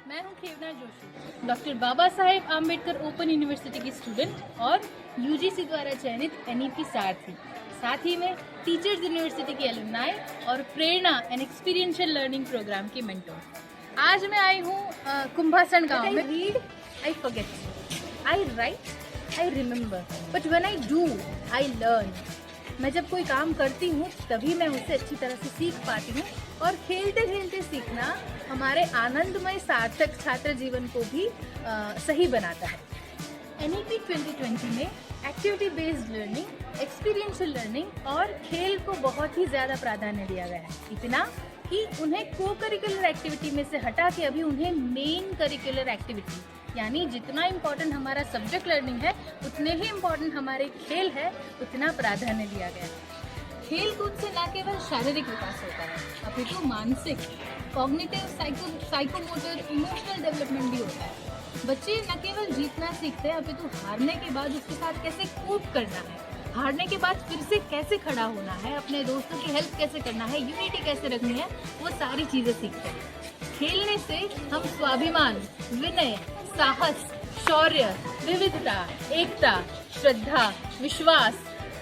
मैं हूं खेवना Joshi, doctor Baba Saheb Ambedkar open university की स्टूडेंट और यूजीसी द्वारा चयनित एनईपी सारथी, साथ ही में टीचर्स यूनिवर्सिटी की एलुमनाई और प्रेरणा एंड एक्सपीरियंशियल लर्निंग प्रोग्राम की मेंटोर। आज मैं आई हूँ कुंभासन गांव में। Read I forget, I right I remember, but when I do I learn. मैं जब कोई काम करती हूँ तभी मैं उसे अच्छी तरह से सीख पाती हूँ, और खेलते खेलते सीखना हमारे आनंदमय सार्थक छात्र जीवन को भी सही बनाता है। एनईपी 2020 में activity based learning, experiential learning और खेल को बहुत ही ज़्यादा प्राधान्य दिया गया है, इतना कि उन्हें को करिकुलर एक्टिविटी में से हटा के अभी उन्हें मेन करिकुलर एक्टिविटी, यानी जितना इम्पोर्टेंट हमारा सब्जेक्ट लर्निंग है उतने ही इम्पोर्टेंट हमारे खेल है, उतना प्राधान्य दिया गया है। खेल कूद से न केवल शारीरिक विकास होता है, अपितु मानसिक, कॉग्निटिव, साइकोमोटर, इमोशनल डेवलपमेंट भी होता है। बच्चे न केवल जीतना सीखते हैं, अपितु हारने के बाद उसके साथ कैसे कोप करना है, हारने के बाद फिर से कैसे खड़ा होना है, अपने दोस्तों की हेल्प कैसे करना है, यूनिटी कैसे रखनी है, वो सारी चीज़ें सीखते हैं। खेलने से हम स्वाभिमान, विनय, साहस, शौर्य, विविधता, एकता, श्रद्धा, विश्वास,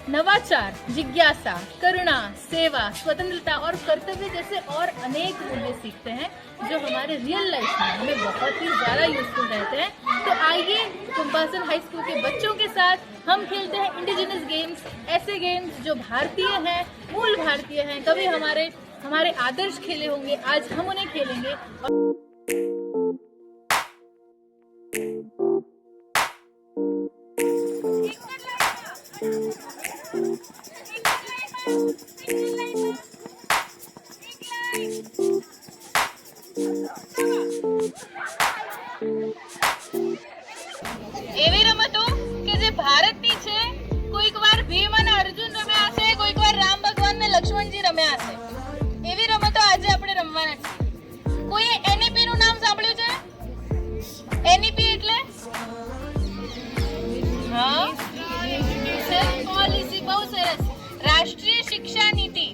नवाचार, जिज्ञासा, करुणा, सेवा, स्वतंत्रता और कर्तव्य जैसे और अनेक मूल्य सीखते हैं, जो हमारे रियल लाइफ में हमें बहुत ही ज़्यादा यूजफुल रहते हैं। तो आइए कुंभासन हाई स्कूल के बच्चों के साथ हम खेलते हैं इंडिजिनस गेम्स, ऐसे गेम्स जो भारतीय हैं, मूल भारतीय हैं, कभी हमारे आदर्श खेले होंगे, आज हम उन्हें खेलेंगे। એવી રમતો કે જે ભારતની છે, કોઈક વાર ભીમ અને અર્જુન રમ્યા હશે, કોઈક વાર રામ ભગવાન ને લક્ષ્મણજી રમ્યા હશે, એવી રમતો આજે આપણે રમવાના છીએ। કોઈએ એનઈપી નું નામ સાંભળ્યું છે? એનઈપી એટલે હા, એજ્યુકેશન પોલિસી, બહુ સરસ, રાષ્ટ્રીય શિક્ષા નીતિ।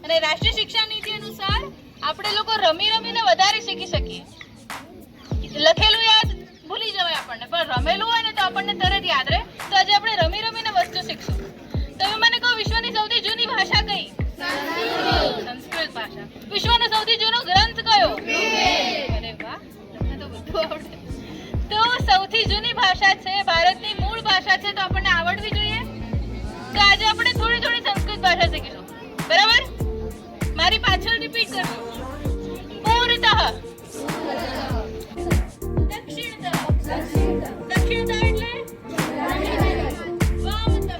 અને રાષ્ટ્રીય શિક્ષા નીતિ અનુસાર આપણે લોકો રમી રમીને વધારે શીખી શકીએ। લખેલું યાદ ભૂલી જવાય આપણને, પણ રમેલું હોય ને તો આપણને તરત યાદ રહે। તો આજે આપણે રમી રમીને વસ્તુ શીખશું। તમે મને કહો, વિશ્વની સૌથી જૂની ભાષા કઈ? સંસ્કૃત ભાષા। વિશ્વનો સૌથી જૂનો ગ્રંથ કયો? અરે વાહ, તમને તો બધું આવડે। તો સૌથી જૂની ભાષા છે, ભારતની મૂળ ભાષા છે, તો આપણને આવડવી જોઈએ। તો આજે આપણે થોડી થોડી સંસ્કૃત ભાષા શીખીશું, બરાબર? મારી પાછળ રિપીટ કરજો। પૂર્ણતઃ, દક્ષિણતઃ એટલે વામતઃ,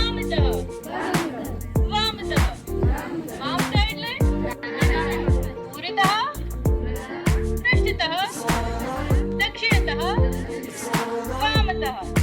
વામતઃ, વામતઃ, વામતઃ એટલે પૂર્ણતઃ, પૃષ્ઠતઃ, દક્ષિણતઃ, વામતઃ।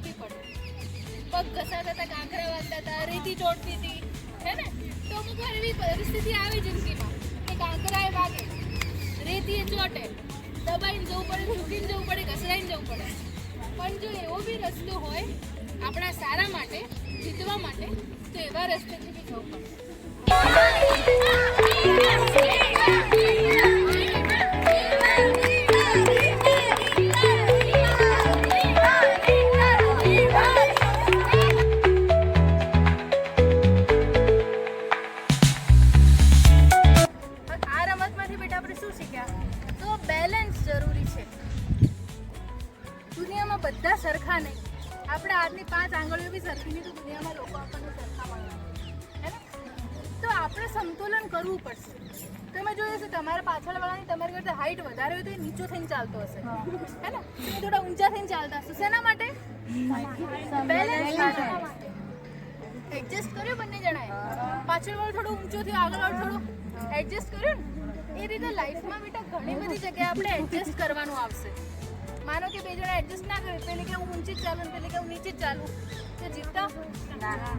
બી પડે, પગ ઘસાતા હતા, કાંકરા વાગતા હતા, રેતી ચોટતી હતી, હે ને? તો અમુક વાર એવી પરિસ્થિતિ આવી જિંદગીમાં કે કાંકરાએ વાગે, રેતીએ ચોટે, દબાઈને જવું પડે, ઝૂકીને જવું પડે, ઘસડાઈને જવું પડે. પણ જો એવો બી રસ્તો હોય આપણા સારા માટે, જીતવા માટે, તો એવા રસ્તેથી બી જવું પડે. આ રમતમાંથી બેટા આપણે શું શીખ્યા? તો બેલેન્સ જરૂરી છે. દુનિયામાં બધા સરખા નહીં. આપણે આજની 5 આંગળીઓ બી સરખી નહીં તો દુનિયામાં લોકો આપણને સરખા મળવાના, હે ને? તો આપણે સંતુલન કરવું પડશે. તમે જોયું હશે તમારા પાછળવાળાની તમારી કરતા હાઈટ વધારે હોય તો એ નીચો થઈને ચાલતો હશે, હે ને? તમે થોડા ઊંચા થઈને ચાલતા હશો. શેના માટે? બેલેન્સ માટે. એડજસ્ટ કર્યું બંને જણાએ. પાછળવાળો થોડો ઊંચો થયો, આગળવાળો થોડો એડજસ્ટ કર્યું ને? એ રીતે લાઈફમાં બેટા ઘણી બધી જગ્યાએ આપણે એડજસ્ટ કરવાનું આવશે. માનો કે 2 જણા એડજસ્ટ ના કરે, પેલે કે હું ઊંચી જ ચાલું ને પેલે કે હું નીચે જ ચાલું, તો જીતતા ના.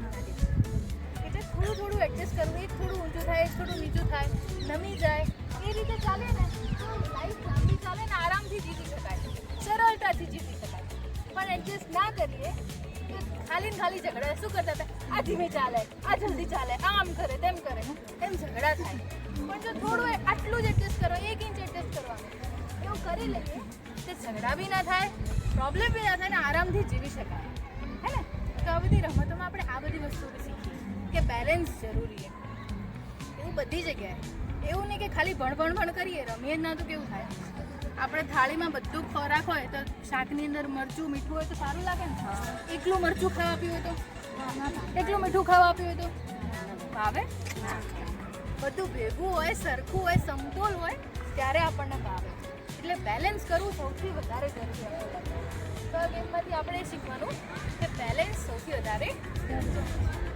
એટલે થોડું એડજસ્ટ કરવું. એક થોડું ઊંચું થાય, એક થોડું નીચું થાય, નમી જાય, એ રીતે ચાલે ને તો લાઈફ લાંબી ચાલે ને આરામથી જીતી શકાય, સરળતાથી જીતી શકાય. પણ એડજસ્ટ ના કરીએ તો ખાલી ઝઘડા. શું કરતા હતા? આ ધીમે ચાલે, આ જલ્દી ચાલે, આમ કરે, તેમ કરે, એમ ઝઘડા થાય. પણ જો થોડું આટલું જ એડજસ્ટ કરો, 1 ઇંચ એડજસ્ટ કરવાનું, એવું કરી લઈએ તે ઝઘડા બી ના થાય, પ્રોબ્લેમ બી ના થાય ને આરામથી જીવી શકાય, હે ને? તો આ બધી રમતોમાં આપણે આ બધી વસ્તુઓ શીખીએ કે બેલેન્સ જરૂરી છે. એવું બધી જગ્યાએ. એવું નહીં કે ખાલી ભણ કરીએ, રમીએ જ ના તો કેવું થાય? આપણે થાળીમાં બધું ખોરાક હોય તો શાકની અંદર મરચું મીઠું હોય તો સારું લાગે ને? એકલું મરચું ખાવા આપ્યું હોય તો, એકલું મીઠું ખાવા આપ્યું હોય તો ભાવે? બધું ભેગું હોય, સરખું હોય, સમતોલ હોય ત્યારે આપણને ભાવે. એટલે બેલેન્સ કરવું સૌથી વધારે જરૂરી આપણને. તો આ ગેમમાંથી આપણે શીખવાનું કે બેલેન્સ સૌથી વધારે જરૂરી.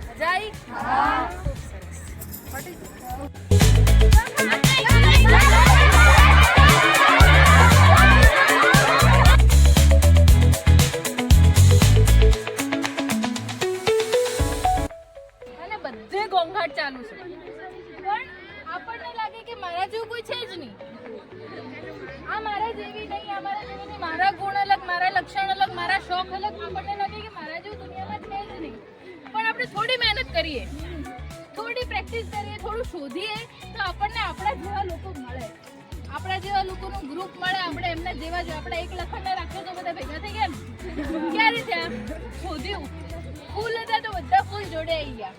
મજા આવી? ખૂબ સરસ. પટી ગયું. અને બધે ઘોંઘાટ ચાલુ છે, પણ આપણને લાગે કે મારા જેવું કોઈ છે જ નહીં. આ મારા જેવી નહીં, આ મારા જેવી નહીં, મારા ગુણ અલગ, મારા લક્ષણ અલગ, મારા શોખ અલગ. આપણને લાગે કે મારા જેવું દુનિયામાં છે જ નહીં. પણ આપણે થોડી મહેનત કરીએ, થોડી પ્રેક્ટિસ કરીએ, થોડું શોધીએ તો આપણને આપણા જેવા લોકો મળે, આપણા જેવા લોકોનું ગ્રુપ મળે. આપણે એમના જેવા જ. આપણે એક લખણના રાખીએ તો બધા ભેગા થઈ ગયા ને? ક્યારે થયા? શોધ્યું. ફૂલ હતા તો બધા ફૂલ જોડે આવી ગયા.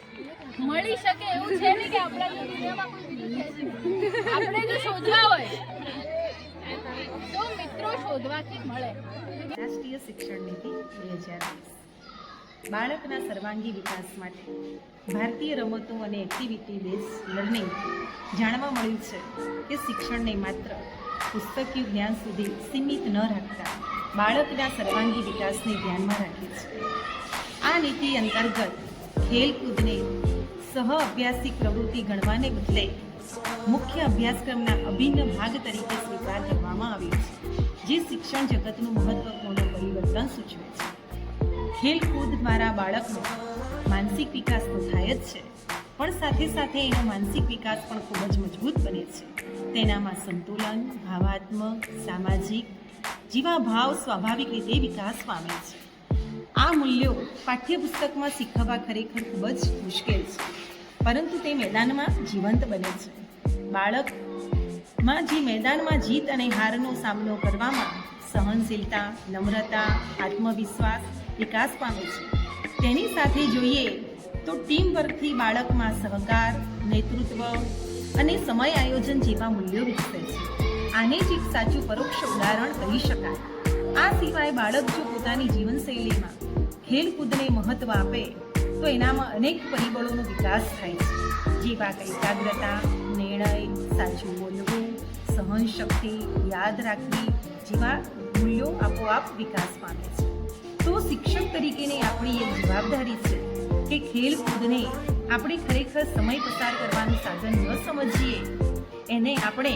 મળી શકે એવું છે નહીં કે આપણા દુનિયામાં કોઈ બીજું છે જ નહીં. આપણે જો શોધવા હોય તો મિત્રો શોધવાથી મળે. રાષ્ટ્રીય શિક્ષણ નીતિ 2020 બાળકના સર્વાંગી વિકાસ માટે ભારતીય રમતો અને એક્ટિવિટી બેઝ લર્નિંગ જાણવા મળ્યું છે કે શિક્ષણને માત્ર પુસ્તકીય જ્ઞાન સુધી સીમિત ન રાખતા બાળકના સર્વાંગી વિકાસને ધ્યાનમાં રાખે છે. આ નીતિ અંતર્ગત ખેલકૂદને સહ અભ્યાસિક પ્રવૃત્તિ ગણવાને બદલે મુખ્ય અભ્યાસક્રમના અભિન્ન ભાગ તરીકે સ્વીકાર કરવામાં આવ્યો છે, જે શિક્ષણ જગતનું મહત્વપૂર્ણ પરિવર્તન સૂચવે છે. ખેલકૂદ દ્વારા બાળકનો માનસિક વિકાસ તો થાય જ છે, પણ સાથે સાથે એનો માનસિક વિકાસ પણ ખૂબ જ મજબૂત બને છે. તેનામાં સંતુલન, ભાવાત્મક, સામાજિક જેવા ભાવ સ્વાભાવિક રીતે વિકાસ પામે છે. આ મૂલ્યો પાઠ્યપુસ્તકમાં શીખવવા ખરેખર ખૂબ જ મુશ્કેલ છે, પરંતુ તે મેદાનમાં જીવંત બને છે. બાળકમાં જે મેદાનમાં જીત અને હારનો સામનો કરવામાં સહનશીલતા, નમ્રતા, આત્મવિશ્વાસ વિકાસ પામે છે. તેની સાથે જોઈએ તો ટીમ વર્કથી બાળકમાં સહકાર, નેતૃત્વ અને સમય આયોજન જેવા મૂલ્યો વિકસે છે. આને જ એક સાચું પરોક્ષ ઉદાહરણ કહી શકાય. આ સિવાય બાળક જો પોતાની જીવનશૈલીમાં ખેલકૂદને મહત્ત્વ આપે તો એનામાં અનેક પરિબળોનો વિકાસ થાય છે, જેવા કે એકાગ્રતા, નિર્ણય, સાચું બોલવું, સહનશક્તિ, યાદ રાખવી જેવા મૂલ્યો આપોઆપ વિકાસ પામે છે. તો શિક્ષક તરીકેની આપણી એક જવાબદારી છે કે ખેલકૂદને આપણે ખરેખર સમય પસાર કરવાનું સાધન ન સમજીએ, એને આપણે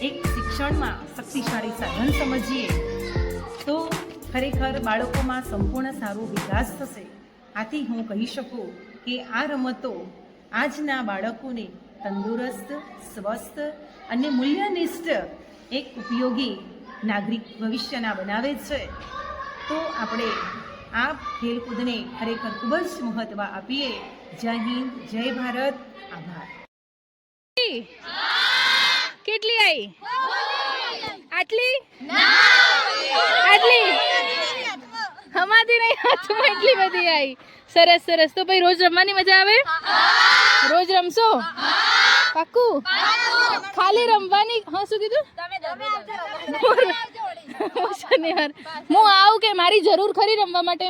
એક શિક્ષણમાં શક્તિશાળી સાધન સમજીએ તો ખરેખર બાળકોમાં સંપૂર્ણ સારો વિકાસ થશે. આથી હું કહી શકું કે આ રમતો આજના બાળકોને તંદુરસ્ત, સ્વસ્થ અને મૂલ્યનિષ્ઠ એક ઉપયોગી નાગરિક ભવિષ્યના બનાવે છે. તો આપણે આ ખેલકૂદને ખરેખર ખૂબ જ મહત્ત્વ આપીએ. જય હિન્દ, જય ભારત, આભાર. કેટલી આવી? આટલી આટલી હમાતી નહીં, હાથમાં એટલી બધી આવી. સરસ સરસ. તો ભાઈ રોજ રમવાની મજા આવે? રોજ રમશો? પાક્કું? ખાલી રમવાની? હા, શું કીધું? શનિવાર હું આવું કે મારી જરૂર ખરી રમવા માટે?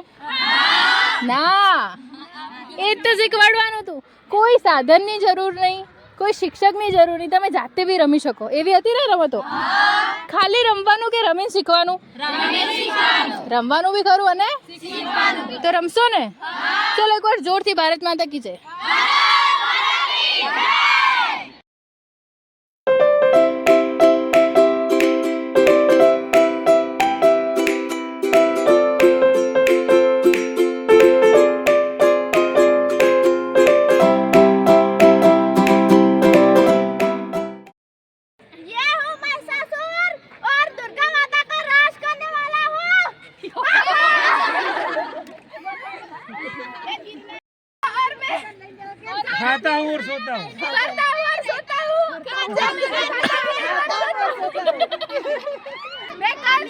ના, એ જ તો શીખવાડવાનું હતું. કોઈ સાધનની જરૂર નહીં, કોઈ શિક્ષકની જરૂર નહીં, તમે જાતે બી રમી શકો એવી હતી ને રમતો. ખાલી રમવાનું કે રમીને શીખવાનું? રમવાનું બી ખરું અને તો રમશો ને? ચલો એકવાર જોરથી ભારત માતા કી જય. खाता हूँ और सोता हूँ. मैं कल